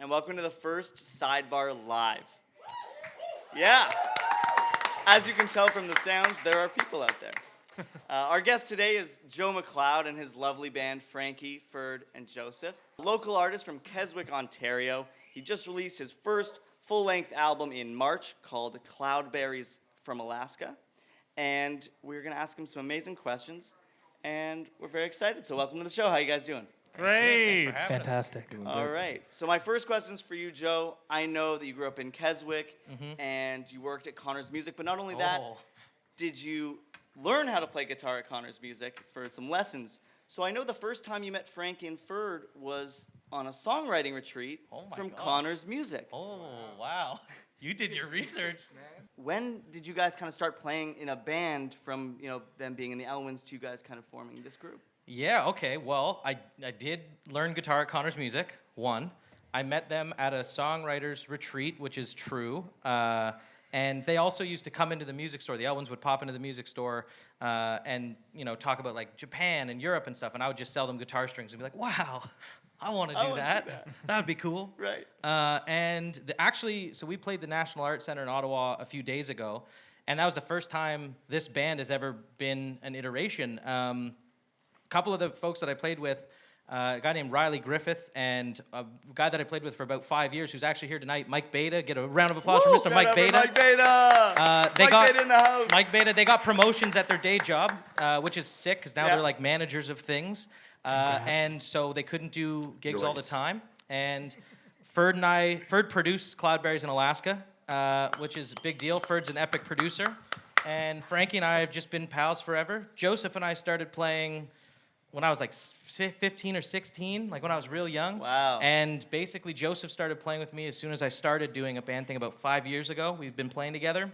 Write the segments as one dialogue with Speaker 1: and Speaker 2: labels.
Speaker 1: and welcome to the first SideBar Live. Yeah. As you can tell from the sounds, there are people out there. Our guest today is Joe McLeod and his lovely band, Frankie, Feurd, and Joseph. A local artist from Keswick, Ontario. He just released his first full-length album in March called Cloudberries from Alaska. And we're going to ask him some amazing questions, and we're very excited. So welcome to the show. How you guys doing?
Speaker 2: Great.
Speaker 3: Fantastic.
Speaker 1: All right. So my first question is for you, Joe. I know that you grew up in Keswick, and you worked at Connor's Music. But not only that, did you learn how to play guitar at Connor's Music for some lessons? So I know the first time you met Frankie and Feurd was on a songwriting retreat from Connor's Music.
Speaker 2: Oh, wow. You did your research.
Speaker 1: When did you guys kind of start playing in a band from, them being in the Elwins to you guys kind of forming this group?
Speaker 2: Yeah, okay. Well, I did learn guitar at Connor's Music, one. I met them at a songwriter's retreat, which is true. And they also used to come into the music store. The Elwins would pop into the music store and, talk about, like, Japan and Europe and stuff. And I would just sell them guitar strings and be like, wow, I want to do that. That would be cool.
Speaker 1: Right.
Speaker 2: So we played the National Arts Center in Ottawa a few days ago. And that was the first time this band has ever been an iteration. A couple of the folks that I played with, a guy named Riley Griffith and a guy that I played with for about 5 years who's actually here tonight, Mike Beta. Get a round of applause for Mr. Mike Beta.
Speaker 1: Mike Beta! Beta in the house.
Speaker 2: Mike Beta, they got promotions at their day job, which is sick because now they're like managers of things. And so they couldn't do gigs all the time. And Feurd produced Cloudberries in Alaska, which is a big deal. Feurd's an epic producer. And Frankie and I have just been pals forever. Joseph and I started playing when I was like 15 or 16, like when I was real young.
Speaker 1: Wow.
Speaker 2: And basically Joseph started playing with me as soon as I started doing a band thing about 5 years ago. We've been playing together.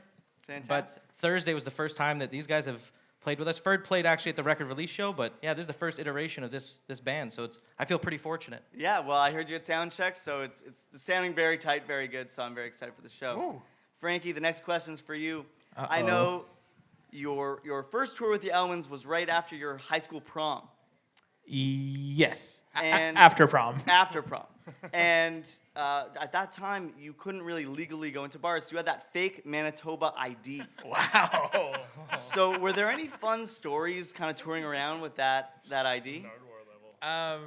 Speaker 1: Fantastic.
Speaker 2: But Thursday was the first time that these guys have played with us. Feurd played actually at the record release show, but yeah, this is the first iteration of this band, so I feel pretty fortunate.
Speaker 1: Yeah, well, I heard you at sound check, so it's sounding very tight, very good, so I'm very excited for the show.
Speaker 3: Ooh.
Speaker 1: Frankie, the next question's for you. I know your first tour with the Elwins was right after your high school prom.
Speaker 3: Yes.
Speaker 1: And
Speaker 3: after prom.
Speaker 1: After prom. And at that time, you couldn't really legally go into bars, so you had that fake Manitoba ID.
Speaker 3: Wow.
Speaker 1: So were there any fun stories kind of touring around with that ID?
Speaker 3: I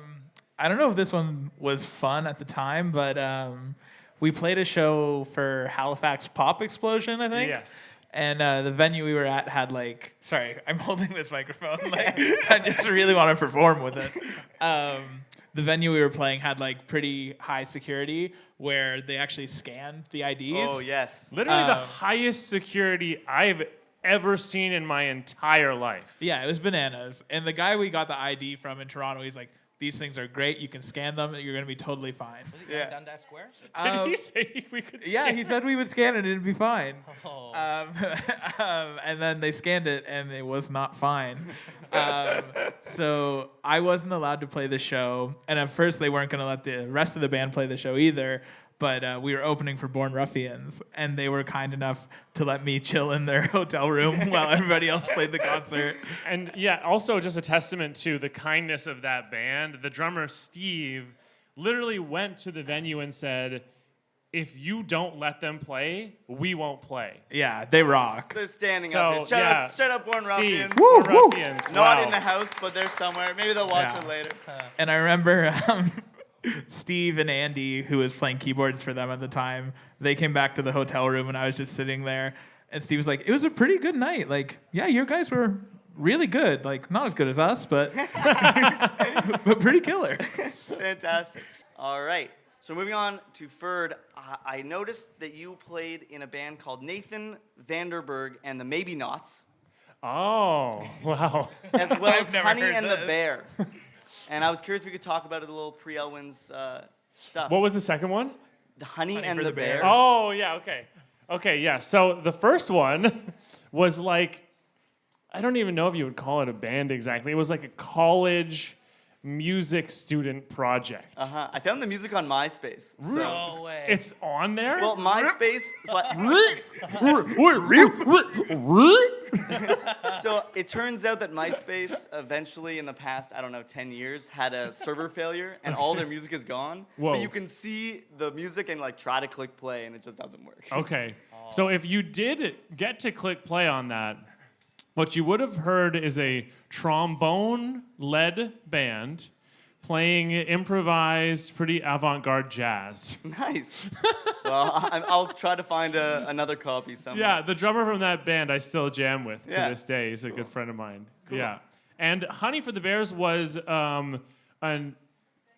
Speaker 3: don't know if this one was fun at the time, but we played a show for Halifax Pop Explosion, I think.
Speaker 4: Yes.
Speaker 3: And the venue we were at had sorry, I'm holding this microphone. I just really want to perform with it. The venue we were playing had pretty high security where they actually scanned the IDs.
Speaker 1: Oh, yes.
Speaker 4: Literally the highest security I've ever seen in my entire life.
Speaker 3: Yeah, it was bananas. And the guy we got the ID from in Toronto, he's like, these things are great. You can scan them. You're going to be totally fine.
Speaker 2: Was it going Dundas Square?
Speaker 4: Did he say we could
Speaker 3: Yeah, he said we would scan it and it'd be fine.
Speaker 2: Oh.
Speaker 3: And then they scanned it and it was not fine. So I wasn't allowed to play the show. And at first they weren't going to let the rest of the band play the show either. But we were opening for Born Ruffians, and they were kind enough to let me chill in their hotel room while everybody else played the concert.
Speaker 4: And yeah, also just a testament to the kindness of that band. The drummer, Steve, literally went to the venue and said, if you don't let them play, we won't play.
Speaker 3: Yeah, they rock.
Speaker 1: So standing up here. Straight up Born Ruffians.
Speaker 4: Born Ruffians.
Speaker 1: Not
Speaker 4: Wow.
Speaker 1: in the house, but they're somewhere. Maybe they'll watch it later.
Speaker 3: And I remember Steve and Andy, who was playing keyboards for them at the time, they came back to the hotel room and I was just sitting there. And Steve was like, it was a pretty good night. Yeah, your guys were really good. Not as good as us, but but pretty killer.
Speaker 1: Fantastic. All right. So moving on to Feurd, I noticed that you played in a band called Nathan Vanderberg and the Maybe Nots.
Speaker 4: Oh, wow.
Speaker 1: As well as
Speaker 3: never
Speaker 1: Honey
Speaker 3: heard
Speaker 1: and
Speaker 3: this.
Speaker 1: the Bear. And I was curious if we could talk about it a little pre-Elwins stuff.
Speaker 4: What was the second one?
Speaker 1: The Honey and
Speaker 3: for
Speaker 1: the
Speaker 3: the
Speaker 1: Bear.
Speaker 3: Bear.
Speaker 4: Oh, yeah, okay. Okay, yeah. So the first one was I don't even know if you would call it a band exactly. It was like a college music student project.
Speaker 1: Uh-huh. I found the music on MySpace. So.
Speaker 2: No way.
Speaker 4: It's on there?
Speaker 1: Well, MySpace. So So it turns out that MySpace eventually, in the past, I don't know, 10 years, had a server failure, and all their music is gone.
Speaker 4: Whoa.
Speaker 1: But you can see the music and like try to click play, and it just doesn't work.
Speaker 4: Okay. So if you did get to click play on that, what you would have heard is a trombone-led band playing improvised, pretty avant-garde jazz.
Speaker 1: Nice. Well, I'll try to find another copy somewhere.
Speaker 4: Yeah, the drummer from that band I still jam with
Speaker 1: Yeah.
Speaker 4: to this day. He's a good friend of mine. Yeah. And Honey for the Bears was a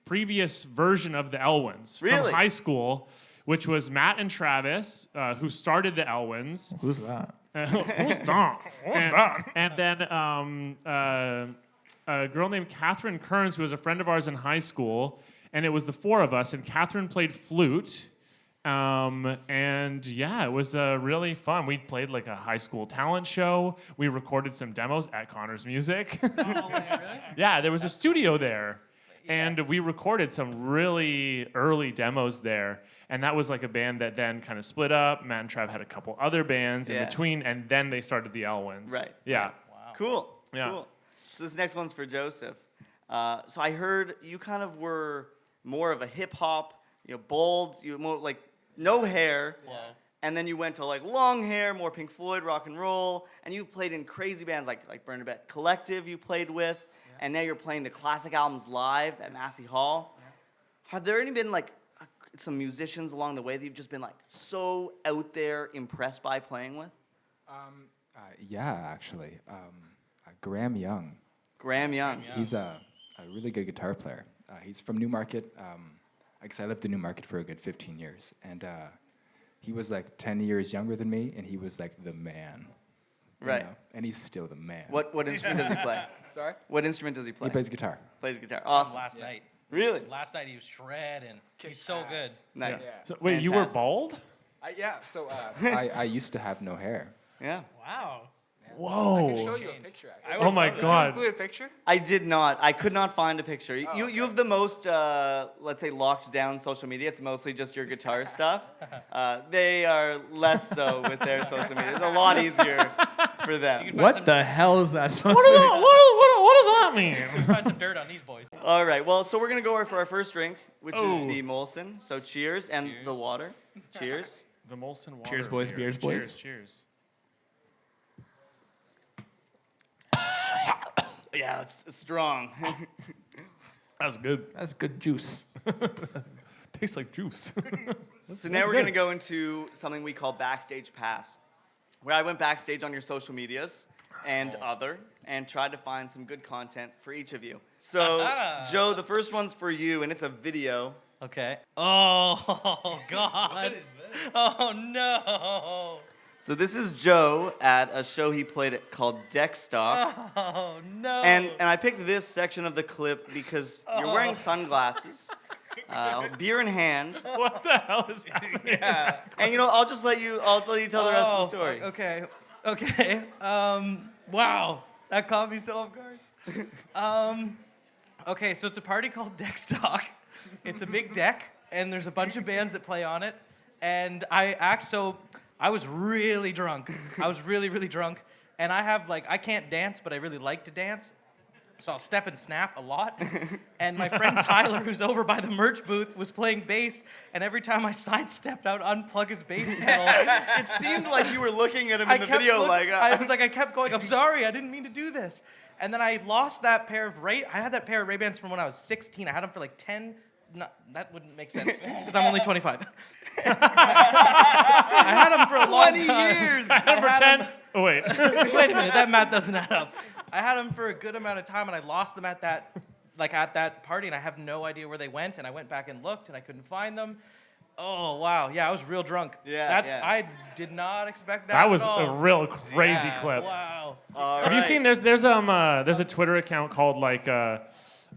Speaker 4: previous version of the Elwins
Speaker 1: Really?
Speaker 4: from high school, which was Matt and Travis, who started the Elwins.
Speaker 3: Who's that?
Speaker 4: Who's that? And then a girl named Catherine Kearns, who was a friend of ours in high school, and it was the four of us, and Catherine played flute. And yeah, it was really fun. We played like a high school talent show. We recorded some demos at Connor's Music.
Speaker 2: Really?
Speaker 4: Yeah, there was a studio there. And we recorded some really early demos there. And that was like a band that then kind of split up. Matt and Trav had a couple other bands in
Speaker 1: Yeah.
Speaker 4: between, and then they started the Elwins.
Speaker 1: Right.
Speaker 4: Yeah.
Speaker 1: Cool.
Speaker 4: Yeah.
Speaker 1: Cool. So this next one's for Joseph. So I heard you kind of were more of a hip hop, bold, you were more like no hair.
Speaker 2: Yeah.
Speaker 1: And then you went to like long hair, more Pink Floyd, rock and roll, and you've played in crazy bands like Bernadette Collective you played with, and now you're playing the classic albums live at Massey Hall. Yeah. Have there any been like some musicians along the way that you've just been like so out there impressed by playing with?
Speaker 5: Yeah, actually. Graham Young.
Speaker 1: Graham Young.
Speaker 5: He's a really good guitar player. He's from Newmarket. I guess I lived in Newmarket for a good 15 years. And he was like 10 years younger than me, and he was like the man. you
Speaker 1: Right.
Speaker 5: know, And he's still the man.
Speaker 1: What instrument does he play?
Speaker 5: Sorry?
Speaker 1: What instrument does he play?
Speaker 5: He plays guitar.
Speaker 1: Plays guitar. Awesome.
Speaker 2: Last night.
Speaker 1: Really?
Speaker 2: Last night he was shredding. He's so good.
Speaker 1: Nice.
Speaker 5: Yeah.
Speaker 4: So, wait, you were
Speaker 1: Fantastic.
Speaker 4: bald?
Speaker 5: So I used to have no hair.
Speaker 1: Yeah.
Speaker 2: Wow.
Speaker 4: Whoa.
Speaker 5: you a picture.
Speaker 4: Oh my God.
Speaker 5: a picture?
Speaker 1: I did not. I could not find a picture. You have the most, let's say, locked down social media. It's mostly just your guitar stuff. They are less so with their social media. It's a lot easier for them.
Speaker 3: What the hell is that supposed
Speaker 4: What
Speaker 3: to
Speaker 4: does
Speaker 3: be?
Speaker 4: that mean?
Speaker 2: Find some dirt on these boys.
Speaker 1: All right. Well, so we're gonna go for our first drink, which
Speaker 4: Oh.
Speaker 1: is the Molson. So cheers and the water. Cheers.
Speaker 4: The Molson water.
Speaker 3: Cheers, boys,
Speaker 4: beer.
Speaker 3: beers, boys.
Speaker 4: Cheers.
Speaker 1: Yeah, it's strong.
Speaker 4: That's good.
Speaker 3: That's good juice.
Speaker 4: Tastes like juice.
Speaker 1: So now we're
Speaker 4: good.
Speaker 1: going to go into something we call Backstage Pass, where I went backstage on your social medias and and tried to find some good content for each of you. So, Joe, the first one's for you, and it's a video.
Speaker 2: Okay. Oh, God. What is this? Oh, no.
Speaker 1: So this is Joe at a show he played at called Deck Stock.
Speaker 2: Oh, no.
Speaker 1: And I picked this section of the clip because you're wearing sunglasses, beer in hand,
Speaker 4: What the hell is happening?
Speaker 2: Yeah.
Speaker 1: and I'll let you tell the rest of the story.
Speaker 2: fuck. Okay. Wow. That caught me so off guard. Okay, so it's a party called Deck Stock. It's a big deck, and there's a bunch of bands that play on it. And I was really drunk. I was really, really drunk. And I can't dance, but I really like to dance. So I'll step and snap a lot. And my friend Tyler, who's over by the merch booth, was playing bass. And every time I sidestepped out, unplug his bass pedal.
Speaker 1: It seemed like you were looking at him in the video
Speaker 2: I kept going, I'm sorry, I didn't mean to do this. And then I lost that pair of I had that pair of Ray-Bans from when I was 16. I had them for like 10. No, that wouldn't make sense because I'm only 25. I had them for a long
Speaker 1: 20
Speaker 2: time.
Speaker 1: years.
Speaker 4: Number 10. Oh, wait.
Speaker 2: Wait a minute, that math doesn't add up. I had them for a good amount of time, and I lost them at that party, and I have no idea where they went. And I went back and looked, and I couldn't find them. Oh wow, yeah, I was real drunk.
Speaker 1: Yeah.
Speaker 2: I did not expect that.
Speaker 4: That was
Speaker 2: at all.
Speaker 4: a real crazy
Speaker 2: Yeah,
Speaker 4: clip.
Speaker 2: Wow.
Speaker 4: Have you seen? There's a Twitter account called like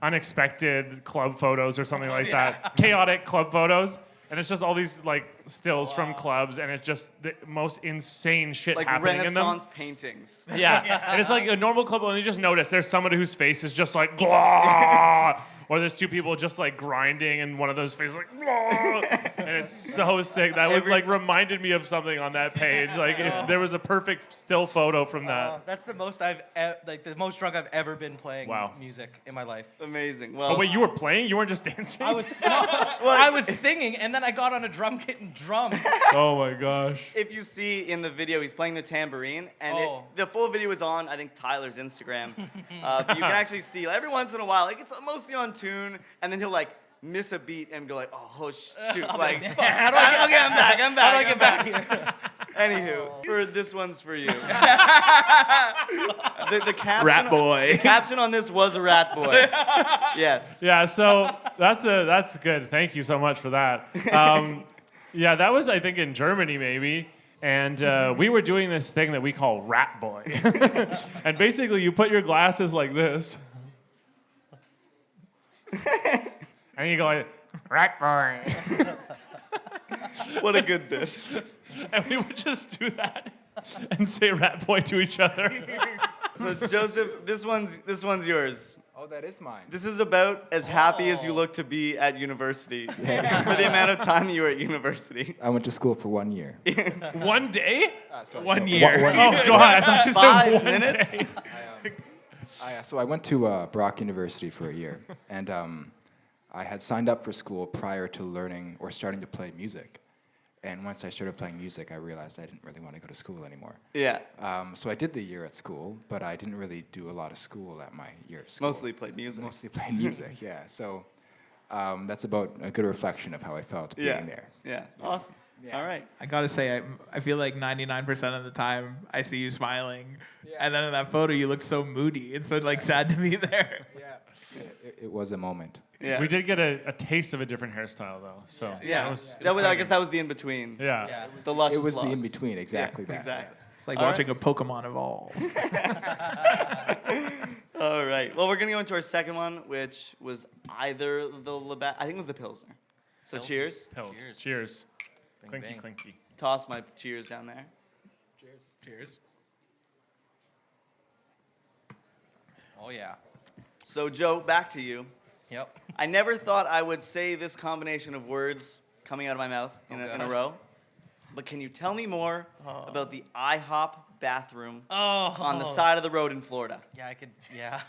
Speaker 4: unexpected club photos or something like that. Chaotic club photos, and it's just all these like stills from clubs, and it's just the most insane shit
Speaker 1: Like
Speaker 4: happening
Speaker 1: Renaissance paintings.
Speaker 4: in them. Yeah, and it's like a normal club, and you just notice there's somebody whose face is just like blah, or there's two people just like grinding and one of those faces like, "Whoa," and it's so sick. That was like reminded me of something on that page. Like there was a perfect still photo from that.
Speaker 2: That's the most the most drunk I've ever been playing music in my life.
Speaker 1: Amazing. Well,
Speaker 4: Oh wait, you were playing? You weren't just dancing?
Speaker 2: I was I was singing, and then I got on a drum kit and drummed.
Speaker 4: Oh my gosh.
Speaker 1: if you see in the video, he's playing the tambourine, and the full video is on, I think, Tyler's Instagram. You can actually see every once in a while, like it's mostly on tune, and then he'll like miss a beat and go like, oh shoot, like, fuck. I'm back.
Speaker 2: How do I get back here?
Speaker 1: Anywho, for this one's for you. The caption,
Speaker 3: Rat boy.
Speaker 1: The caption on this was a rat boy. Yes.
Speaker 4: Yeah, so that's good. Thank you so much for that. Yeah, that was, I think, in Germany maybe. And we were doing this thing that we call Rat Boy. And basically, you put your glasses like this. And you go like, Rat Boy.
Speaker 1: What a good bit.
Speaker 4: And we would just do that and say Rat Boy to each other.
Speaker 1: So Joseph, this one's yours.
Speaker 5: Oh, that is mine.
Speaker 1: This is about as happy as you look to be at university for the amount of time you were at university.
Speaker 5: I went to school for 1 year.
Speaker 4: 1 day?
Speaker 5: Sorry,
Speaker 3: 1
Speaker 5: no,
Speaker 3: year.
Speaker 4: Oh, God. I thought you said
Speaker 1: 5
Speaker 4: 1
Speaker 1: minutes?
Speaker 4: day.
Speaker 5: So I went to Brock University for a year, and I had signed up for school prior to learning or starting to play music. And once I started playing music, I realized I didn't really want to go to school anymore.
Speaker 1: Yeah.
Speaker 5: So I did the year at school, but I didn't really do a lot of school at my year of school.
Speaker 1: Mostly played music.
Speaker 5: Mostly played music, yeah. So that's about a good reflection of how I felt being there.
Speaker 1: Yeah. Awesome.
Speaker 5: Yeah.
Speaker 1: All right.
Speaker 3: I gotta say, I feel like 99% of the time I see you smiling, and then in that photo you look so moody and so like sad to be there.
Speaker 5: Yeah. It was a moment.
Speaker 1: Yeah.
Speaker 4: We did get a taste of a different hairstyle, though. So
Speaker 1: Yeah.
Speaker 4: that was
Speaker 1: I guess that was the in between.
Speaker 4: yeah.
Speaker 1: The luscious
Speaker 5: It was the
Speaker 1: locks.
Speaker 5: in between, exactly that.
Speaker 1: Exactly.
Speaker 3: It's like
Speaker 1: All
Speaker 3: watching a Pokemon evolve.
Speaker 1: All right. Well, we're gonna go into our second one, which was either the Labatt. I think it was the Pilsner. So cheers.
Speaker 4: Pills.
Speaker 2: Cheers.
Speaker 4: Cheers.
Speaker 2: Bang,
Speaker 4: Clinky,
Speaker 2: bang.
Speaker 4: clinky.
Speaker 1: Toss my cheers down there.
Speaker 3: Cheers.
Speaker 2: Oh yeah.
Speaker 1: So Joe, back to you.
Speaker 2: Yep.
Speaker 1: I never thought I would say this combination of words coming out of my mouth in a row. But can you tell me more about the IHOP bathroom on the side of the road in Florida?
Speaker 2: Yeah, I could. Yeah.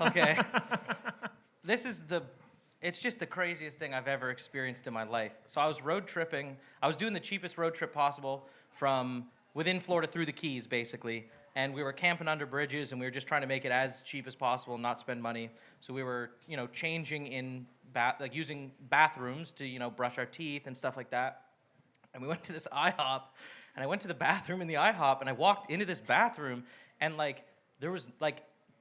Speaker 2: Okay. It's just the craziest thing I've ever experienced in my life. So I was road tripping. I was doing the cheapest road trip possible from within Florida through the Keys, basically. And we were camping under bridges, and we were just trying to make it as cheap as possible and not spend money. So we were, changing in using bathrooms to, brush our teeth and stuff like that. And we went to this IHOP, and I went to the bathroom in the IHOP, and I walked into this bathroom, and there was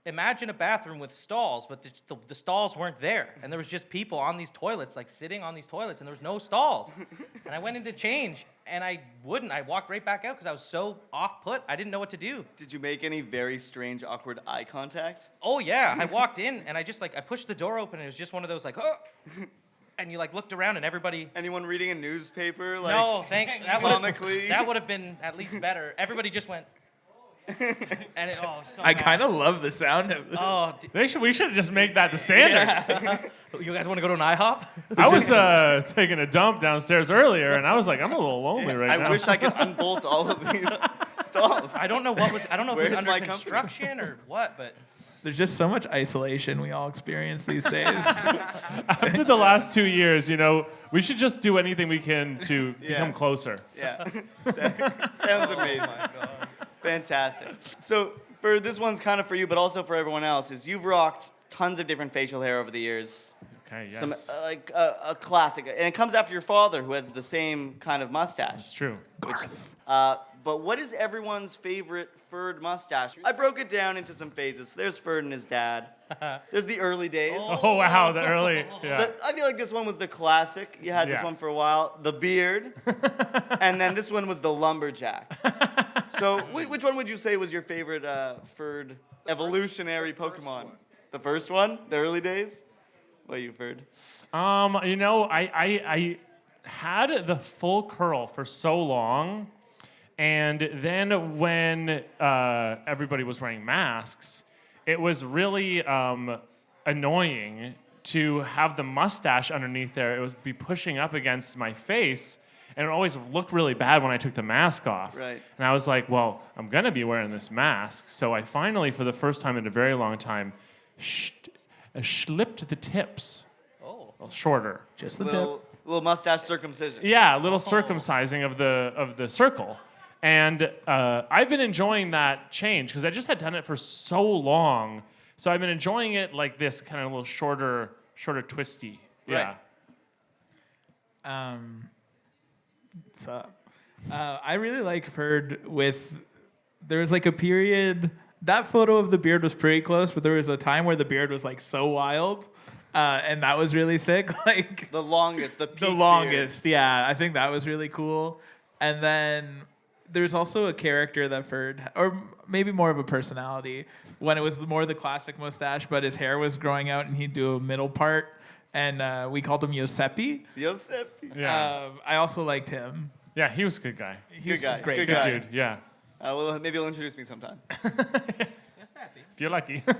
Speaker 2: imagine a bathroom with stalls, but the stalls weren't there, and there was just people on these toilets, sitting on these toilets, and there was no stalls. And I went in to change, and I walked right back out because I was so off-put, I didn't know what to do.
Speaker 1: Did you make any very strange, awkward eye contact?
Speaker 2: Oh yeah, I walked in, and I just I pushed the door open, and it was just one of those oh, and you looked around, and everybody.
Speaker 1: Anyone reading a newspaper?
Speaker 2: No, thanks.
Speaker 1: Comically?
Speaker 2: That would have been at least better. Everybody just went. And so
Speaker 3: I
Speaker 2: bad.
Speaker 3: kind of love the sound of this.
Speaker 2: Oh,
Speaker 4: We should just make that the standard.
Speaker 2: you guys want to go to an IHOP?
Speaker 4: I was taking a dump downstairs earlier, and I was like, I'm a little lonely right now.
Speaker 1: I wish I could unbolt all of these stalls.
Speaker 2: I don't know if it was
Speaker 1: Where's
Speaker 2: under
Speaker 1: my company?
Speaker 2: construction or what, but
Speaker 3: There's just so much isolation we all experience these days.
Speaker 4: After the last 2 years, we should just do anything we can to become closer.
Speaker 1: Yeah. Sounds amazing. Oh my God. Fantastic. So for this one's kind of for you, but also for everyone else, is you've rocked tons of different facial hair over the years.
Speaker 4: Okay, yes.
Speaker 1: Some a classic, and it comes after your father, who has the same kind of mustache.
Speaker 4: It's true.
Speaker 1: But what is everyone's favorite Feurd mustache? I broke it down into some phases. There's Feurd and his dad. There's the early days.
Speaker 4: Oh, wow, the early, yeah.
Speaker 1: I feel like this one was the classic. You had this one for a while. The beard. And then this one was the lumberjack. So which one would you say was your favorite Feurd evolutionary Pokemon? The first one? The early days? What you, Feurd?
Speaker 4: I had the full curl for so long, and then when everybody was wearing masks, it was really annoying to have the mustache underneath there. It would be pushing up against my face, and it would always look really bad when I took the mask off.
Speaker 1: Right.
Speaker 4: And I was like, well, I'm going to be wearing this mask. So I finally, for the first time in a very long time, slipped the tips.
Speaker 2: Oh.
Speaker 4: A little shorter.
Speaker 3: Just the
Speaker 1: Little mustache circumcision.
Speaker 4: Yeah, a little circumcising of the circle. And I've been enjoying that change because I just had done it for so long. So I've been enjoying it like this, kind of a little shorter twisty. Yeah.
Speaker 1: Right.
Speaker 3: So, I really like Feurd with. There was like a period. That photo of the beard was pretty close, but there was a time where the beard was like so wild, and that was really sick. Like
Speaker 1: The longest, the peak
Speaker 3: the longest, yeah. I think that was really cool. And then there's also a character that Feurd, or maybe more of a personality, when it was more the classic mustache, but his hair was growing out, and he'd do a middle part, and we called him Yosepi.
Speaker 1: Yosef.
Speaker 4: Yeah.
Speaker 3: I also liked him.
Speaker 4: Yeah, he was a good guy.
Speaker 3: He's
Speaker 1: guy,
Speaker 3: a great
Speaker 1: good
Speaker 4: Good
Speaker 1: guy.
Speaker 4: dude. Yeah.
Speaker 1: Well, maybe he'll introduce me sometime.
Speaker 4: If you're lucky.
Speaker 2: I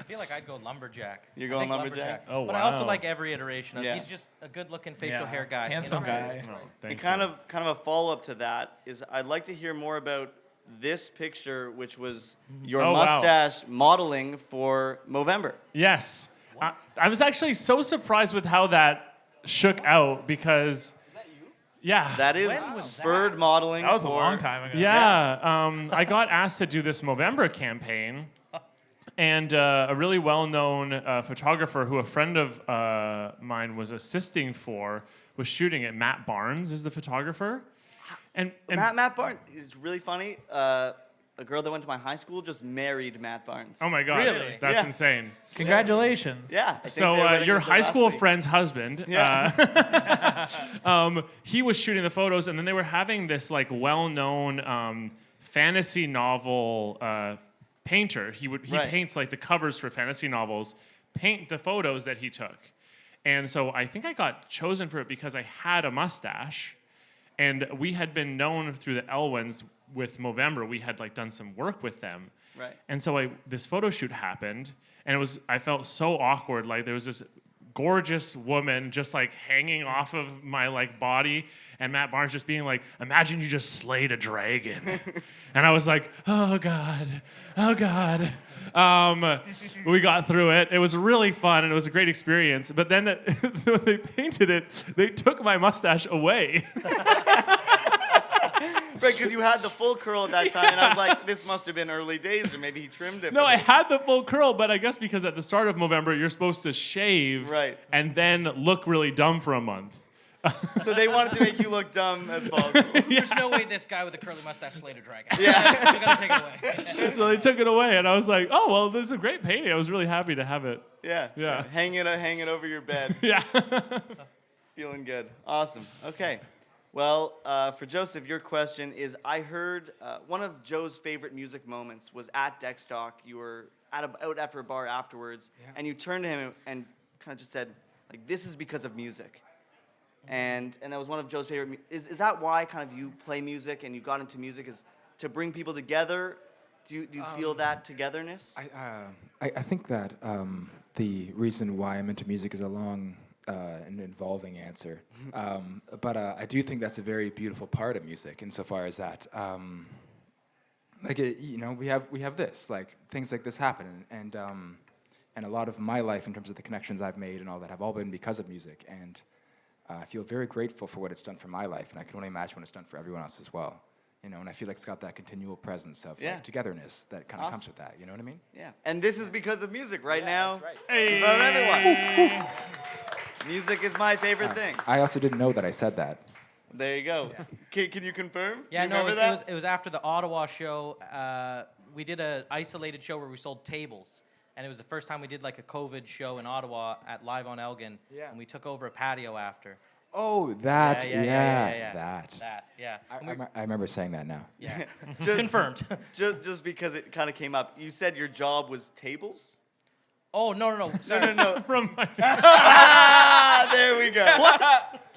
Speaker 2: feel like I'd go lumberjack.
Speaker 1: You're
Speaker 2: I
Speaker 1: going
Speaker 2: think
Speaker 1: lumberjack?
Speaker 4: Oh,
Speaker 2: But I also
Speaker 4: wow.
Speaker 2: like every iteration of.
Speaker 1: Yeah.
Speaker 2: He's just a good-looking facial
Speaker 3: Yeah.
Speaker 2: hair guy.
Speaker 3: Handsome guy.
Speaker 4: Oh, thank
Speaker 1: And
Speaker 4: you.
Speaker 1: kind of a follow-up to that is I'd like to hear more about this picture, which was your
Speaker 4: Oh, wow.
Speaker 1: mustache modeling for Movember.
Speaker 4: Yes. I was actually so surprised with how that shook out because. Yeah.
Speaker 1: That is
Speaker 2: When was
Speaker 1: Feurd modeling.
Speaker 3: That was a
Speaker 1: for-
Speaker 3: long time ago.
Speaker 4: Yeah, I got asked to do this Movember campaign, and a really well-known photographer who a friend of mine was assisting for was shooting it. Matt Barnes is the photographer, and
Speaker 1: Matt Barnes is really funny. A girl that went to my high school just married Matt Barnes.
Speaker 4: oh my god,
Speaker 2: Really?
Speaker 4: that's
Speaker 1: Yeah.
Speaker 4: insane.
Speaker 3: Congratulations.
Speaker 1: Yeah. I think
Speaker 4: So
Speaker 1: they were wedding
Speaker 4: your
Speaker 1: anniversary
Speaker 4: high
Speaker 1: last
Speaker 4: school
Speaker 1: week.
Speaker 4: friend's husband,
Speaker 1: Yeah.
Speaker 4: he was shooting the photos, and then they were having this like well-known fantasy novel painter. He
Speaker 1: Right.
Speaker 4: paints like the covers for fantasy novels, paint the photos that he took, and so I think I got chosen for it because I had a mustache, and we had been known through the Elwins with Movember. We had like done some work with them.
Speaker 1: Right.
Speaker 4: And so this photo shoot happened, and I felt so awkward. Like there was this gorgeous woman just like hanging off of my like body, and Matt Barnes just being like, "Imagine you just slayed a dragon," and I was like, "Oh God, oh God." We got through it. It was really fun, and it was a great experience. But then when they painted it, they took my mustache away.
Speaker 1: Right, because you had the full curl at that time, and I was like, this must have been early days, or maybe he trimmed it.
Speaker 4: No,
Speaker 1: for
Speaker 4: I
Speaker 1: this.
Speaker 4: had the full curl, but I guess because at the start of Movember, you're supposed to shave
Speaker 1: Right.
Speaker 4: and then look really dumb for a month.
Speaker 1: So they wanted to make you look dumb as possible.
Speaker 2: There's no way this guy with a curly mustache slayed a dragon.
Speaker 1: Yeah.
Speaker 2: You gotta take it away.
Speaker 4: So they took it away, and I was like, oh, well, this is a great painting. I was really happy to have it.
Speaker 1: Yeah.
Speaker 4: Yeah.
Speaker 1: Hang it over your bed.
Speaker 4: Yeah.
Speaker 1: Feeling good. Awesome. Okay. Well, for Joseph, your question is, I heard one of Joe's favorite music moments was at Deckstock. You were out after a bar afterwards, and you turned to him and kind of just said, like, this is because of music. And that was one of Joe's favorite. Is that why kind of you play music and you got into music, is to bring people together? Do you feel that togetherness?
Speaker 5: I think that the reason why I'm into music is a long and involving answer. But I do think that's a very beautiful part of music, insofar as that, we have this, like things like this happen, and a lot of my life in terms of the connections I've made and all that have all been because of music, and I feel very grateful for what it's done for my life, and I can only imagine what it's done for everyone else as well. And I feel like it's got that continual presence of
Speaker 1: Yeah.
Speaker 5: like, togetherness that kind of
Speaker 1: Awesome.
Speaker 5: comes with that. You know what I mean?
Speaker 1: Yeah. And this is because of music right now.
Speaker 5: That's right.
Speaker 4: Hey.
Speaker 1: About everyone. Music is my favorite thing.
Speaker 5: I also didn't know that I said that.
Speaker 1: There you go. Can you confirm?
Speaker 2: Yeah,
Speaker 1: Do you
Speaker 2: no,
Speaker 1: remember
Speaker 2: it was after the Ottawa show. We did an isolated show where we sold tables. And it was the first time we did like a COVID show in Ottawa at Live on Elgin.
Speaker 5: Yeah.
Speaker 2: And we took over a patio after.
Speaker 5: Oh, that,
Speaker 2: Yeah.
Speaker 5: that.
Speaker 2: That, yeah. And we-
Speaker 5: I remember saying that now.
Speaker 2: yeah.
Speaker 1: Just-
Speaker 2: Confirmed.
Speaker 1: Just because it kind of came up. You said your job was tables?
Speaker 2: Oh, no.
Speaker 1: No.
Speaker 4: From my
Speaker 1: There we go.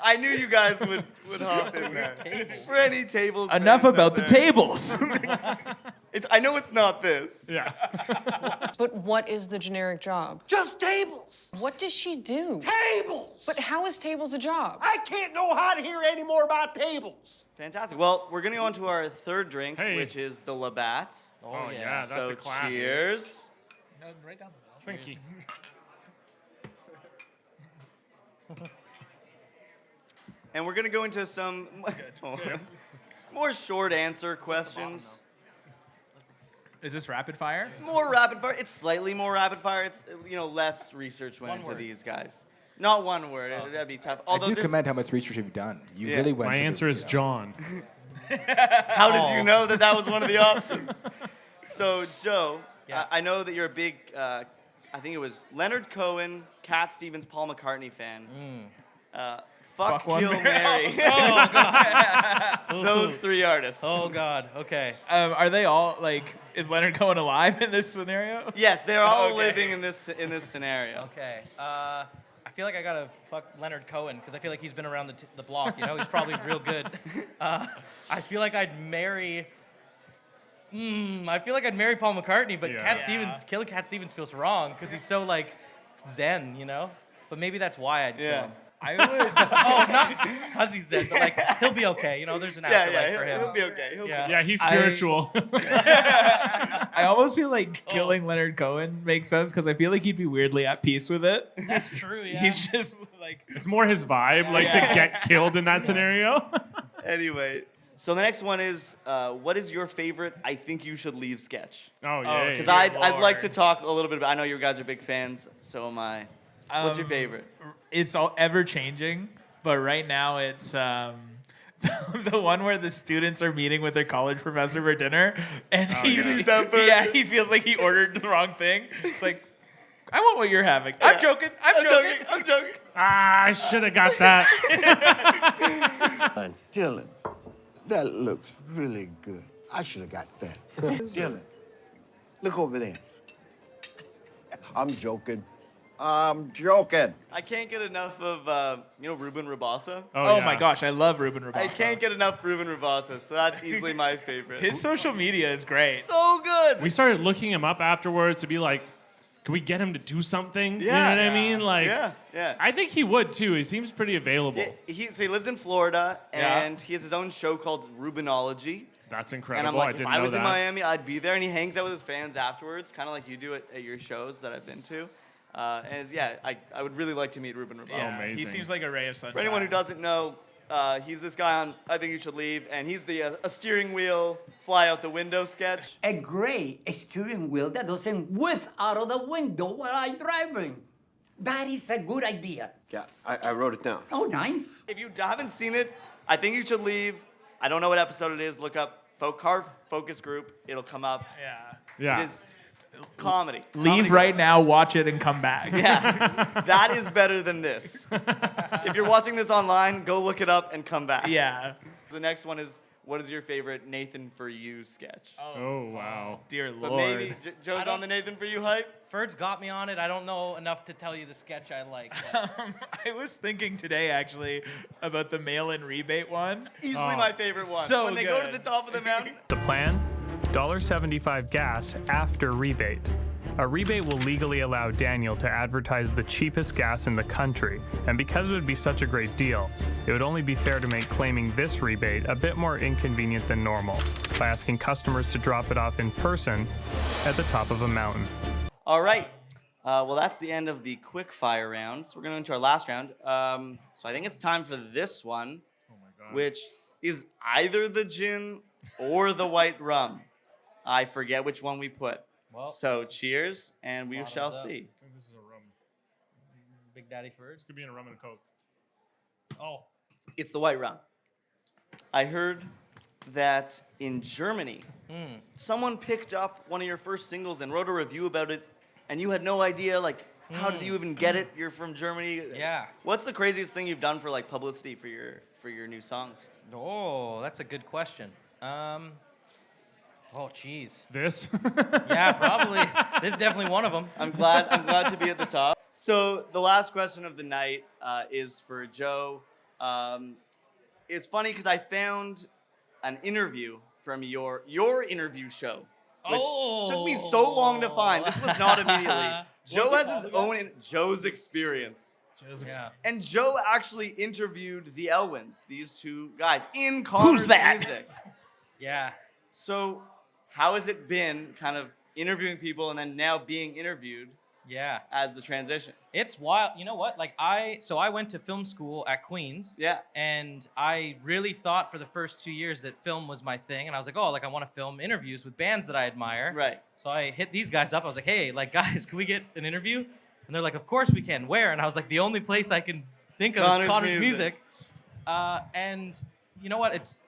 Speaker 1: I knew you guys would hop in there. For any tables.
Speaker 3: Enough
Speaker 1: fans
Speaker 3: about
Speaker 1: out
Speaker 3: the
Speaker 1: there.
Speaker 3: tables.
Speaker 1: I know it's not this.
Speaker 4: Yeah.
Speaker 6: But what is the generic job?
Speaker 7: Just tables.
Speaker 6: What does she do?
Speaker 7: Tables.
Speaker 6: But how is tables a job?
Speaker 7: I can't know how to hear any more about tables.
Speaker 1: Fantastic. Well, we're gonna go on to our third drink,
Speaker 4: Hey.
Speaker 1: which is the Labatt's.
Speaker 4: Oh, yeah, that's
Speaker 1: So
Speaker 4: a class.
Speaker 1: cheers.
Speaker 3: No, right down the middle.
Speaker 4: Frankie.
Speaker 1: And we're gonna go into some more short answer questions.
Speaker 3: Is this rapid fire?
Speaker 1: More rapid fire. It's slightly more rapid fire. It's less research went
Speaker 2: One
Speaker 1: into
Speaker 2: word.
Speaker 1: these guys. Not one word. That'd be tough.
Speaker 5: I
Speaker 1: Although
Speaker 5: do
Speaker 1: this,
Speaker 5: commend how much research you've done. You
Speaker 1: Yeah.
Speaker 5: really went.
Speaker 4: My
Speaker 5: to the-
Speaker 4: answer is John.
Speaker 1: how did you know that was one of the options? So Joe,
Speaker 2: Yeah.
Speaker 1: I know that you're a big. I think it was Leonard Cohen, Cat Stevens, Paul McCartney fan. Fuck,
Speaker 3: Fuck one
Speaker 1: Kill,
Speaker 3: Mary.
Speaker 1: Mary. Those three artists.
Speaker 2: Oh God. Okay.
Speaker 3: Are they all like? Is Leonard Cohen alive in this scenario?
Speaker 1: Yes, they're all
Speaker 3: Okay.
Speaker 1: living in this scenario.
Speaker 2: Okay. I feel like I gotta fuck Leonard Cohen because I feel like he's been around the block. He's probably real good. I feel like I'd marry. I feel like I'd marry Paul McCartney, but
Speaker 4: Yeah.
Speaker 2: killing Cat Stevens feels wrong because he's so like zen, But maybe that's why I'd kill
Speaker 1: Yeah.
Speaker 2: him.
Speaker 3: I would.
Speaker 2: Oh, not because he's zen, but like he'll be okay. There's an afterlife for him.
Speaker 1: He'll be okay.
Speaker 2: Yeah.
Speaker 4: Yeah, he's spiritual.
Speaker 3: I almost feel like killing Leonard Cohen makes sense because I feel like he'd be weirdly at peace with it.
Speaker 2: That's true. Yeah.
Speaker 3: He's just like.
Speaker 4: It's more his vibe, like to get killed in that scenario.
Speaker 1: Anyway, so the next one is, what is your favorite I Think You Should Leave sketch?
Speaker 4: Oh, yeah.
Speaker 1: Because
Speaker 2: Dear
Speaker 1: I'd like to
Speaker 2: Lord.
Speaker 1: talk a little bit about, I know you guys are big fans, so am I. What's your favorite?
Speaker 3: It's all ever changing, but right now it's the one where the students are meeting with their college professor for dinner, and he feels like he ordered the wrong thing. It's like, I want what you're having. I'm joking. I'm joking.
Speaker 4: I should have got that.
Speaker 8: Dylan, that looks really good. I should have got that. Dylan, look over there. I'm joking. I'm joking.
Speaker 1: I can't get enough of, Ruben Rabasa.
Speaker 3: Oh
Speaker 4: yeah.
Speaker 3: my gosh, I love Ruben Rabasa.
Speaker 1: I can't get enough Ruben Rabasa, so that's easily my favorite.
Speaker 3: His social media is great.
Speaker 1: So good.
Speaker 4: We started looking him up afterwards to be like, can we get him to do something? You know what I mean? Like,
Speaker 1: yeah.
Speaker 4: I think he would too. He seems pretty available.
Speaker 1: Yeah, so he lives in Florida,
Speaker 3: Yeah.
Speaker 1: and he has his own show called Rubenology.
Speaker 4: That's
Speaker 1: And
Speaker 4: incredible.
Speaker 1: I'm like,
Speaker 4: I
Speaker 1: if
Speaker 4: didn't
Speaker 1: I
Speaker 4: know
Speaker 1: was
Speaker 4: that.
Speaker 1: in Miami, I'd be there. And he hangs out with his fans afterwards, kind of like you do at your shows that I've been to. I would really like to meet Ruben Rabasa.
Speaker 3: Yeah, he
Speaker 4: amazing.
Speaker 3: seems like a ray of sunshine.
Speaker 1: For anyone who doesn't know, he's this guy on I Think You Should Leave, and he's the a steering wheel fly out the window sketch.
Speaker 9: A gray steering wheel that doesn't whiz out of the window while I'm driving. That is a good idea.
Speaker 8: Yeah, I wrote it down.
Speaker 9: Oh, nice.
Speaker 1: If you haven't seen it, I Think You Should Leave. I don't know what episode it is. Look up Car Focus Group. It'll come up.
Speaker 3: Yeah.
Speaker 4: Yeah.
Speaker 1: It is comedy.
Speaker 3: Leave
Speaker 1: Comedy
Speaker 3: right now, watch it, and come back.
Speaker 1: Yeah, that is better than this. If you're watching this online, go look it up and come back.
Speaker 3: Yeah.
Speaker 1: The next one is, what is your favorite Nathan For You sketch?
Speaker 4: Oh, wow.
Speaker 3: Dear
Speaker 1: But
Speaker 3: Lord.
Speaker 1: maybe Joe's on the Nathan For You hype?
Speaker 2: Feurd's got me on it. I don't know enough to tell you the sketch I like. But
Speaker 3: I was thinking today, actually, about the mail-in rebate one.
Speaker 1: Easily my favorite one.
Speaker 3: so
Speaker 1: when they go to
Speaker 3: good.
Speaker 1: the top of the mountain.
Speaker 10: The plan? $1.75 gas after rebate. A rebate will legally allow Daniel to advertise the cheapest gas in the country, and because it would be such a great deal, it would only be fair to make claiming this rebate a bit more inconvenient than normal by asking customers to drop it off in person at the top of a mountain.
Speaker 1: All right. Well, that's the end of the quick fire rounds. We're going into our last round. So I think it's time for this one, which is either the gin or the white rum. I forget which one we put.
Speaker 2: Well,
Speaker 1: So cheers, and we
Speaker 2: bottoms
Speaker 1: shall
Speaker 2: up.
Speaker 1: see.
Speaker 4: I think this is a rum.
Speaker 2: Big Daddy Feurd.
Speaker 4: This could be in a rum and a Coke. Oh.
Speaker 1: It's the white rum. I heard that in Germany, someone picked up one of your first singles and wrote a review about it, and you had no idea, like, how did you even get it? You're from Germany.
Speaker 2: Yeah.
Speaker 1: What's the craziest thing you've done for, like, publicity for your new songs?
Speaker 2: Oh, that's a good question. Oh, jeez.
Speaker 4: This?
Speaker 2: Yeah, probably. This is definitely one of them.
Speaker 1: I'm glad to be at the top. So the last question of the night is for Joe. It's funny because I found an interview from your interview show which took me so long to find. This was not immediately. Joe has his own Joe's Experience.
Speaker 2: Yeah.
Speaker 1: And Joe actually interviewed the Elwins, these two guys, in Connor's music.
Speaker 2: Yeah.
Speaker 1: So how has it been kind of interviewing people and then now being interviewed
Speaker 2: Yeah.
Speaker 1: as the transition?
Speaker 2: It's wild. You know what? Like I went to film school at Queen's.
Speaker 1: Yeah.
Speaker 2: And I really thought for the first 2 years that film was my thing. And I was like, oh, like I want to film interviews with bands that I admire.
Speaker 1: Right.
Speaker 2: So I hit these guys up. I was like, hey, like guys, can we get an interview? And they're like, of course we can. Where? And I was like, the only place I can think of is Connor's music. And you know what? It's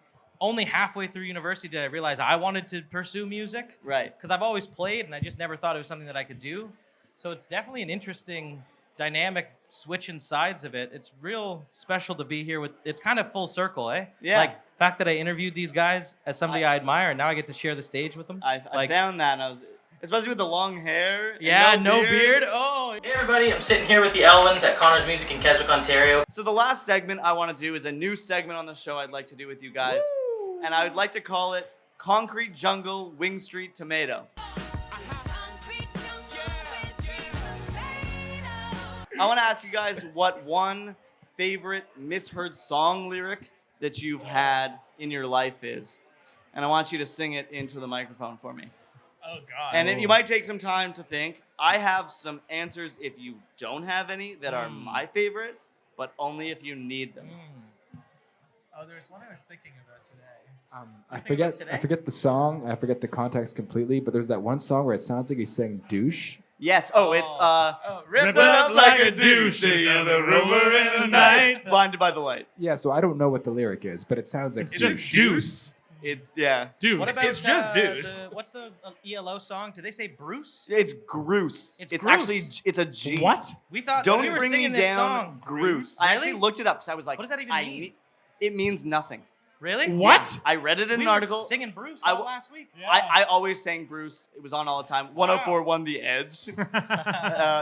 Speaker 2: only halfway through university did I realize I wanted to pursue music.
Speaker 1: Right.
Speaker 2: Because I've always played and I just never thought it was something that I could do. So it's definitely an interesting dynamic switching sides of it. It's real special to be here with, it's kind of full circle, eh?
Speaker 1: Yeah.
Speaker 2: Like the fact that I interviewed these guys as somebody I admire and now I get to share the stage with them.
Speaker 1: I found that and I was, especially with the long hair. And
Speaker 2: Yeah, no beard. Oh. Hey everybody, I'm sitting here with the Elwins at Connor's Music in Keswick, Ontario.
Speaker 1: So the last segment I want to do is a new segment on the show I'd like to do with you guys. Woo! And I would like to call it Concrete Jungle Wing Street Tomato. I want to ask you guys what one favorite misheard song lyric that you've had in your life is. And I want you to sing it into the microphone for me.
Speaker 3: Oh, God.
Speaker 1: And you might take some time to think. I have some answers if you don't have any that are my favorite, but only if you need them.
Speaker 3: Oh, there's one I was thinking about today.
Speaker 5: I forget the song. I forget the context completely. But there's that one song where it sounds like he's saying douche.
Speaker 1: Yes. Oh, it's
Speaker 4: Rip it up like a douche in the rumor in the night.
Speaker 1: Blinded by the Light.
Speaker 5: Yeah, so I don't know what the lyric is, but it sounds like
Speaker 3: It's
Speaker 5: douche.
Speaker 3: just juice.
Speaker 1: It's yeah.
Speaker 4: Dude,
Speaker 2: What about
Speaker 3: It's just douche.
Speaker 2: what's the ELO song? Did they say Bruce?
Speaker 1: It's Groose.
Speaker 2: It's
Speaker 1: It's
Speaker 2: Groose.
Speaker 1: actually it's a G.
Speaker 4: what?
Speaker 2: We thought
Speaker 1: Don't
Speaker 2: we were
Speaker 1: bring me
Speaker 2: singing this
Speaker 1: down,
Speaker 2: song.
Speaker 1: Groose. I actually
Speaker 2: Really?
Speaker 1: looked it up because I was like,
Speaker 2: What does that even mean?
Speaker 1: It means nothing.
Speaker 2: Really?
Speaker 4: What?
Speaker 1: I read it in
Speaker 2: We
Speaker 1: an
Speaker 2: were
Speaker 1: article.
Speaker 2: singing Bruce
Speaker 1: I
Speaker 2: all
Speaker 1: w-
Speaker 2: last week.
Speaker 1: I always sang Bruce. It was on all the time. 104.1 The Edge.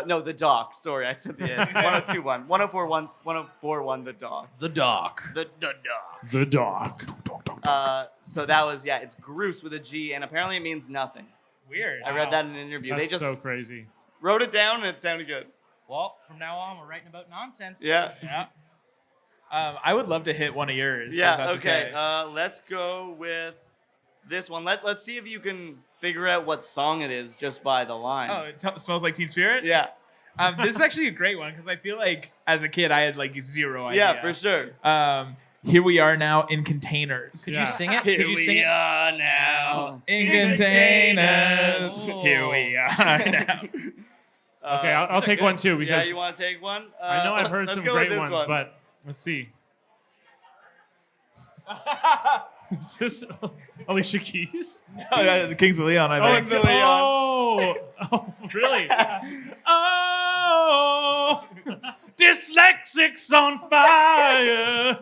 Speaker 1: No, The Dock. Sorry, I said The Edge. 102.1. 104.1. 104.1 The Dock.
Speaker 2: The Doc.
Speaker 1: The Dock.
Speaker 4: The dog.
Speaker 1: So that was, yeah, it's Groose with a G, and apparently it means nothing.
Speaker 3: Weird.
Speaker 1: I read that in an interview.
Speaker 4: That's
Speaker 1: They just
Speaker 4: so crazy.
Speaker 1: wrote it down, and it sounded good.
Speaker 2: Well, from now on, we're writing about nonsense.
Speaker 1: Yeah.
Speaker 3: Yeah. I would love to hit one of yours. if
Speaker 1: Yeah,
Speaker 3: that's
Speaker 1: okay. Let's go with this one. Let's see if you can figure out what song it is just by the line.
Speaker 3: Oh, it smells like Teen Spirit?
Speaker 1: Yeah.
Speaker 3: This is actually a great one because I feel like as a kid I had like zero idea.
Speaker 1: Yeah, for sure.
Speaker 3: Here we are now in containers.
Speaker 2: Could
Speaker 4: Yeah.
Speaker 2: you sing it?
Speaker 1: Here
Speaker 2: Could you sing
Speaker 1: we
Speaker 2: it?
Speaker 1: are now.
Speaker 3: In containers.
Speaker 2: Oh.
Speaker 3: Here we are now.
Speaker 4: Okay, I'll take one too
Speaker 1: Yeah,
Speaker 4: because
Speaker 1: you want to take one?
Speaker 4: I know I've heard
Speaker 1: let's
Speaker 4: some
Speaker 1: go with
Speaker 4: great
Speaker 1: this
Speaker 4: ones,
Speaker 1: one.
Speaker 4: but let's see. Is this Alicia Keys?
Speaker 3: Oh, yeah, the Kings of Leon, I think.
Speaker 1: Kings of Leon.
Speaker 4: Oh, really? Oh, dyslexics on fire.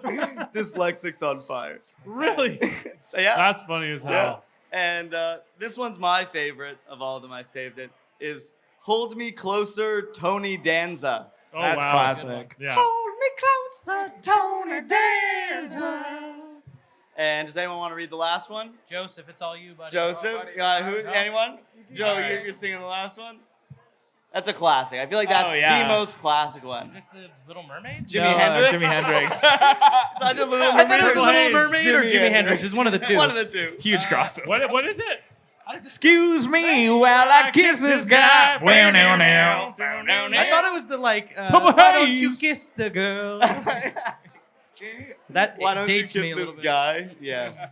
Speaker 1: Dyslexics on Fire.
Speaker 4: Really?
Speaker 1: So, yeah.
Speaker 4: That's funny as
Speaker 1: Yeah.
Speaker 4: hell.
Speaker 1: And this one's my favorite of all of them. I saved it. Is Hold Me Closer, Tony Danza.
Speaker 4: Oh,
Speaker 3: That's
Speaker 4: wow.
Speaker 3: classic.
Speaker 4: Yeah.
Speaker 1: Hold me closer, Tony Danza. And does anyone want to read the last one?
Speaker 2: Joseph, it's all you, buddy.
Speaker 1: Joseph?
Speaker 2: Oh, buddy.
Speaker 1: Who?
Speaker 2: No.
Speaker 1: Anyone? Joe,
Speaker 2: Alright.
Speaker 1: you're singing the last one? That's a classic. I feel like that's
Speaker 3: Oh, yeah.
Speaker 1: the most classic one.
Speaker 2: Is this the Little Mermaid?
Speaker 1: Jimi Hendrix?
Speaker 3: Jimi Hendrix.
Speaker 1: It's either Little
Speaker 2: I thought it was
Speaker 1: Mermaid
Speaker 2: the
Speaker 1: or
Speaker 2: Little Mermaid or
Speaker 1: Jimi
Speaker 2: Jimi Hendrix. It's one of the two.
Speaker 1: One of the two.
Speaker 3: Huge crossover.
Speaker 4: What is it?
Speaker 3: Excuse me while I kiss this guy. Well, now.
Speaker 2: I thought it was the like,
Speaker 4: Purple
Speaker 2: why don't you
Speaker 4: Haze.
Speaker 2: kiss the girl? That
Speaker 1: Why don't you
Speaker 2: dates
Speaker 1: kiss
Speaker 2: me a
Speaker 1: this
Speaker 2: little bit.
Speaker 1: guy? Yeah.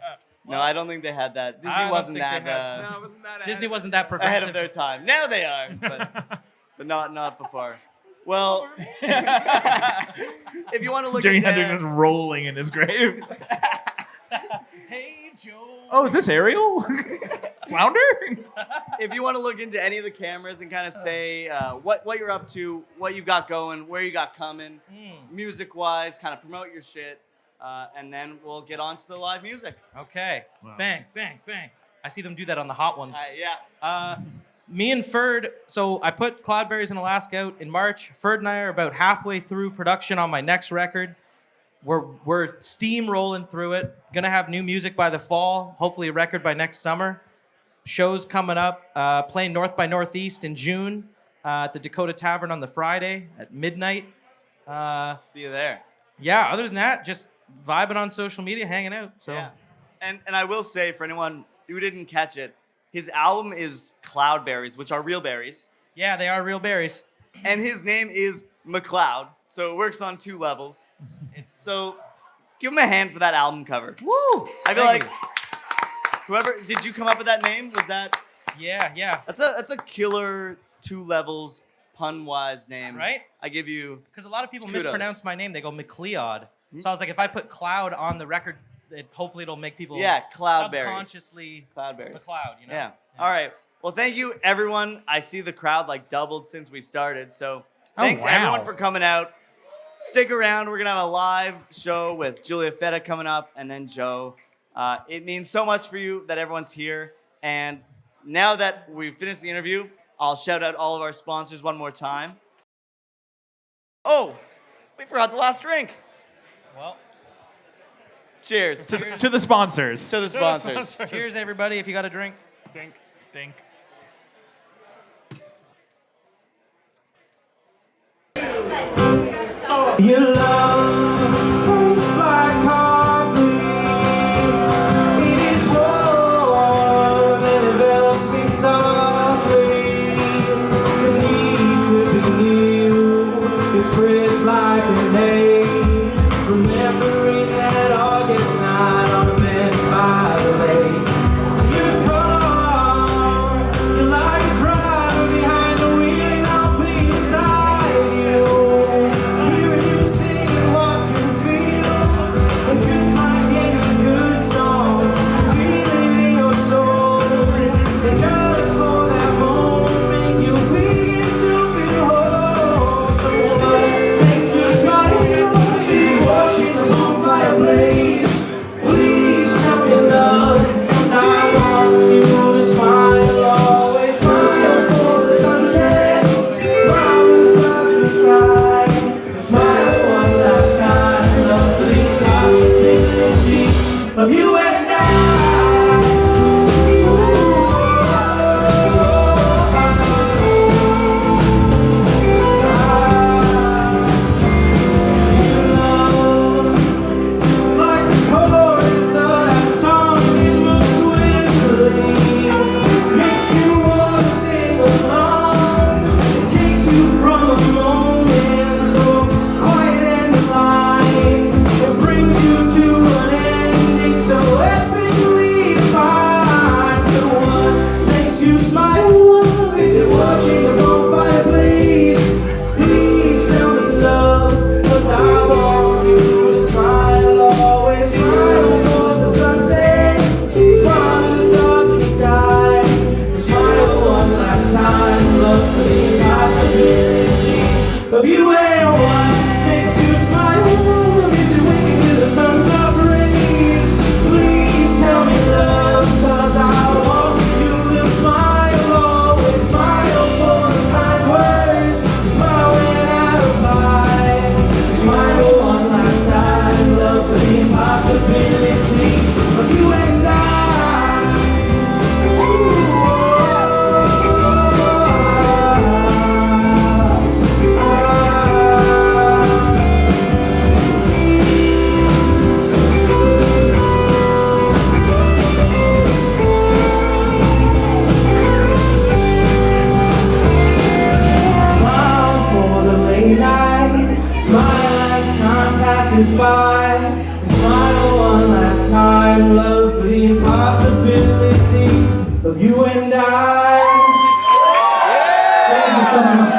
Speaker 1: No, I don't think they had that.
Speaker 2: I
Speaker 1: Disney
Speaker 2: don't
Speaker 1: wasn't
Speaker 2: think they
Speaker 1: that
Speaker 2: had-
Speaker 5: it wasn't that
Speaker 2: Disney wasn't that progressive.
Speaker 1: ahead of their time. Now they are, but not before. Well, if you want to look
Speaker 3: Jimi
Speaker 1: at
Speaker 3: Hendrix is rolling in his grave.
Speaker 2: Hey, Joe.
Speaker 3: Oh, is this Ariel? Flounder?
Speaker 1: if you want to look into any of the cameras and kind of say what you're up to, what you got going, where you got coming, music-wise, kind of promote your shit, and then we'll get on to the live music.
Speaker 2: Okay.
Speaker 4: Wow.
Speaker 2: Bang, bang, bang. I see them do that on the hot ones.
Speaker 1: Yeah.
Speaker 2: Me and Feurd, so I put Cloudberries in Alaska out in March. Feurd and I are about halfway through production on my next record. We're steamrolling through it. Gonna have new music by the fall, hopefully a record by next summer. shows coming up. Playing North by Northeast in June at the Dakota Tavern on the Friday at midnight.
Speaker 1: See you there.
Speaker 2: Yeah, other than that, just vibing on social media, hanging out. So
Speaker 1: Yeah. And I will say, for anyone who didn't catch it, his album is Cloudberries, which are real berries.
Speaker 2: yeah, they are real berries.
Speaker 1: And his name is McLeod, so it works on 2 levels. So give him a hand for that album cover.
Speaker 2: Woo!
Speaker 1: I feel
Speaker 2: Thank
Speaker 1: like whoever, did you come up with that name? Was that?
Speaker 2: Yeah.
Speaker 1: That's a killer 2 levels pun-wise name.
Speaker 2: Right?
Speaker 1: I give you.
Speaker 2: Because a lot of people
Speaker 1: Kudos.
Speaker 2: mispronounce my name. They go McLeod. So I was like, if I put Cloud on the record, hopefully it'll make people
Speaker 1: Cloudberries.
Speaker 2: subconsciously
Speaker 1: Cloudberries.
Speaker 2: McLeod, you know?
Speaker 1: Yeah. All right. Well, thank you, everyone. I see the crowd like doubled since we started. So thanks, everyone, for coming out. Stick around. We're going to have a live show with Julia Feta coming up and then Joe. It means so much for you that everyone's here. And now that we've finished the interview, I'll shout out all of our sponsors one more time. Oh, we forgot the last drink.
Speaker 2: Well,
Speaker 1: Cheers.
Speaker 3: To the sponsors.
Speaker 1: To the sponsors.
Speaker 2: cheers, everybody, if you got a drink.
Speaker 4: Dink.
Speaker 3: Think.
Speaker 11: Your love tastes like coffee. It is warm and it envelops me softly. The need to be new, it spreads like a name. Remembering that August night on a bed by the lake. You come, you like a driver behind the wheel and I'll be beside you. Hearing you sing and watching feel, and just like any good song, feeling in your soul. And just for that moment, you begin to feel whole. So what makes you smile? Is you watching the bonfire blaze? Please tell me love, 'cause I want you to smile, always smile for the sunset. Smile when the stars will shine. Smile one last time, love the possibility of you and It's like the chorus of that song, it moves swiftly, makes you wanna sing along. It takes you from a moment so quiet and divine. It brings you to an ending so epically fine. So what makes you smile? Is it watching the bonfire blaze? Please tell me love, 'cause I want you to smile, always smile for the sunset. Smile to the stars in the sky. Smile one last time, love for the possibility of you and what makes you smile. Is it waking to the sun's soft rays? Please tell me love, 'cause I want you to smile, always smile for the kind words. Smile when I reply. Smile one last time, love for the impossibility of you and I. Smile for the late nights. Smile as time passes by. Smile one last time, love for the impossibility of you and I. Thank you so much.